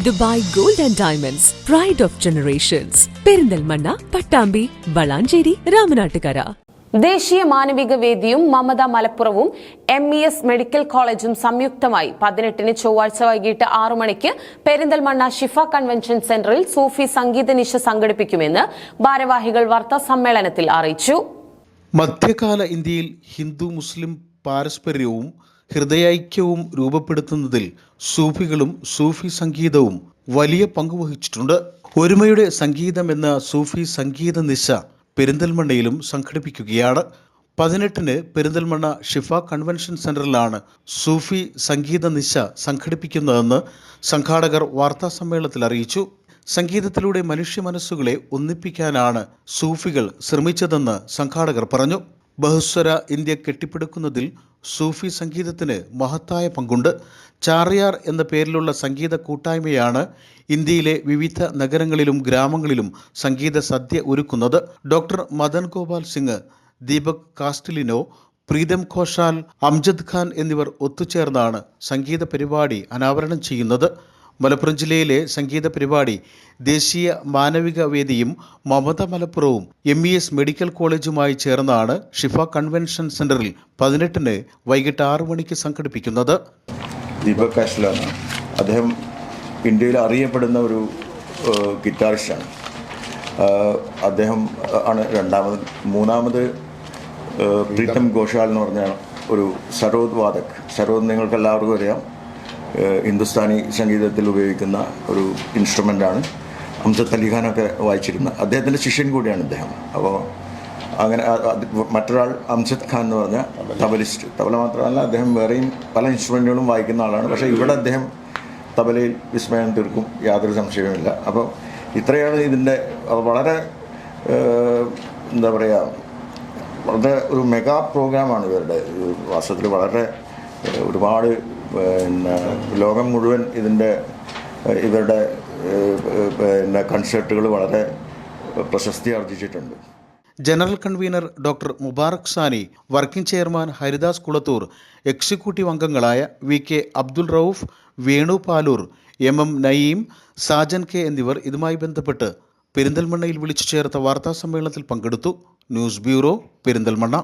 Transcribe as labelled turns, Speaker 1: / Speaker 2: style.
Speaker 1: Dubai Gold and Diamonds, Pride of Generations. Perinthalmanna, Pattambi, Valanchery, Ramanattukara.
Speaker 2: ദേശീയ മാനവിക വേദിയും Mamata മലപ്പുറവും MES medical കോളേജും സംയുക്തമായി 18-ന് ചൊവ്വാഴ്ച വൈകിട്ട് 6 മണിക്ക് പെരിന്തൽമണ്ണ ഷിഫ കൺവെൻഷൻ സെന്ററിൽ സൂഫി സംഗീത നിശ സംഘടിപ്പിക്കുമെന്ന് ഭാരവാഹികൾ വാർത്താ സമ്മേളനത്തിൽ അറിയിച്ചു.
Speaker 3: മധ്യകാല ഇന്ത്യയിൽ ഹിന്ദു മുസ്ലിം പാരസ്പര്യവും ഹൃദയൈക്യവും രൂപപ്പെടുത്തുന്നതിൽ സൂഫികളും സൂഫി സംഗീതവും വലിയ പങ്കുവഹിച്ചിട്ടുണ്ട്. ഒരുമയുടെ സംഗീതം എന്ന സൂഫി സംഗീത നിശ പെരിന്തൽമണ്ണയിലും സംഘടിപ്പിക്കുകയാണ്. 18-ന് പെരിന്തൽമണ്ണ ഷിഫ കൺവെൻഷൻ സെന്ററിലാണ് സൂഫി സംഗീത നിശ സംഘടിപ്പിക്കുന്നതെന്ന് സംഘാടകർ വാർത്താസമ്മേളനത്തിൽ അറിയിച്ചു. സംഗീതത്തിലൂടെ മനുഷ്യ മനസ്സുകളെ ഒന്നിപ്പിക്കാനാണ് സൂഫികൾ ശ്രമിച്ചതെന്ന് സംഘാടകർ പറഞ്ഞു. ബഹുസ്വര ഇന്ത്യ കെട്ടിപ്പടുക്കുന്നതിൽ സൂഫി സംഗീതത്തിന് മഹത്തായ പങ്കുണ്ട്. ചാറിയാർ എന്ന പേരിലുള്ള സംഗീത കൂട്ടായ്മയാണ് ഇന്ത്യയിലെ വിവിധ നഗരങ്ങളിലും ഗ്രാമങ്ങളിലും സംഗീത സദ്യ ഒരുക്കുന്നത്. ഡോക്ടർ മദൻ ഗോപാൽ സിംഗ്, ദീപക് കാസ്റ്റിലിനോ, പ്രീതം ഘോഷാൽ, അംജദ് ഖാൻ എന്നിവർ ഒത്തുചേർന്നാണ് സംഗീത പരിപാടി അനാവരണം ചെയ്യുന്നത്. മലപ്പുറം ജില്ലയിലെ സംഗീത പരിപാടി ദേശീയ മാനവിക വേദിയും മമത മലപ്പുറവും MES മെഡിക്കൽ കോളേജുമായി ചേർന്നാണ് ഷിഫ കൺവെൻഷൻ സെന്ററിൽ 18-ന് വൈകിട്ട് 6 മണിക്ക് സംഘടിപ്പിക്കുന്നത്.
Speaker 4: ദീപക് കാസ്റ്റിലാണ്. അദ്ദേഹം ഇന്ത്യയിൽ അറിയപ്പെടുന്ന ഒരു ഗിറ്റാറിസ്റ്റാണ്. അദ്ദേഹം ആണ് രണ്ടാമത്. മൂന്നാമത് പ്രീതം ഘോഷാൽ എന്ന് പറഞ്ഞ ഒരു സരോദ് വാദക്. സരോദ് നിങ്ങൾക്ക് എല്ലാവർക്കും അറിയാം, ഹിന്ദുസ്ഥാനി സംഗീതത്തിൽ ഉപയോഗിക്കുന്ന ഒരു ഇൻസ്ട്രുമെൻ്റാണ്. അംജദ് അലി ഖാനൊക്കെ വായിച്ചിരുന്ന അദ്ദേഹത്തിൻ്റെ ശിഷ്യൻ കൂടിയാണ് ഇദ്ദേഹം. അപ്പോൾ അങ്ങനെ മറ്റൊരാൾ അംജദ് ഖാൻ എന്ന് പറഞ്ഞ തബലിസ്റ്റ്. തബല മാത്രമല്ല, അദ്ദേഹം വേറെയും പല ഇൻസ്ട്രുമെൻറ്റുകളും വായിക്കുന്ന ആളാണ്. പക്ഷേ ഇവിടെ അദ്ദേഹം തബലയിൽ വിസ്മയം തീർക്കും, യാതൊരു സംശയവുമില്ല. അപ്പോൾ ഇത്രയാണ് ഇതിൻ്റെ വളരെ എന്താ പറയുക, വളരെ ഒരു മെഗാ പ്രോഗ്രാമാണ് ഇവരുടെ. വാസ്തവത്തിൽ വളരെ ഒരുപാട് ലോകം മുഴുവൻ ഇവരുടെ കൺസേർട്ടുകൾ വളരെ പ്രശസ്തി ആർജിച്ചിട്ടുണ്ട്.
Speaker 3: General convener doctor Mubarak Sani, working chairman Haridas Kulathur, executive അംഗങ്ങളായ VK Abdul Rauf, Venu Palur, MM Naeem, Sajan K എന്നിവർ ഇതുമായി ബന്ധപ്പെട്ട് പെരിന്തൽമണ്ണയിൽ വിളിച്ചു ചേർത്ത വാർത്താ സമ്മേളനത്തിൽ പങ്കെടുത്തു. News bureau, Perinthalmanna.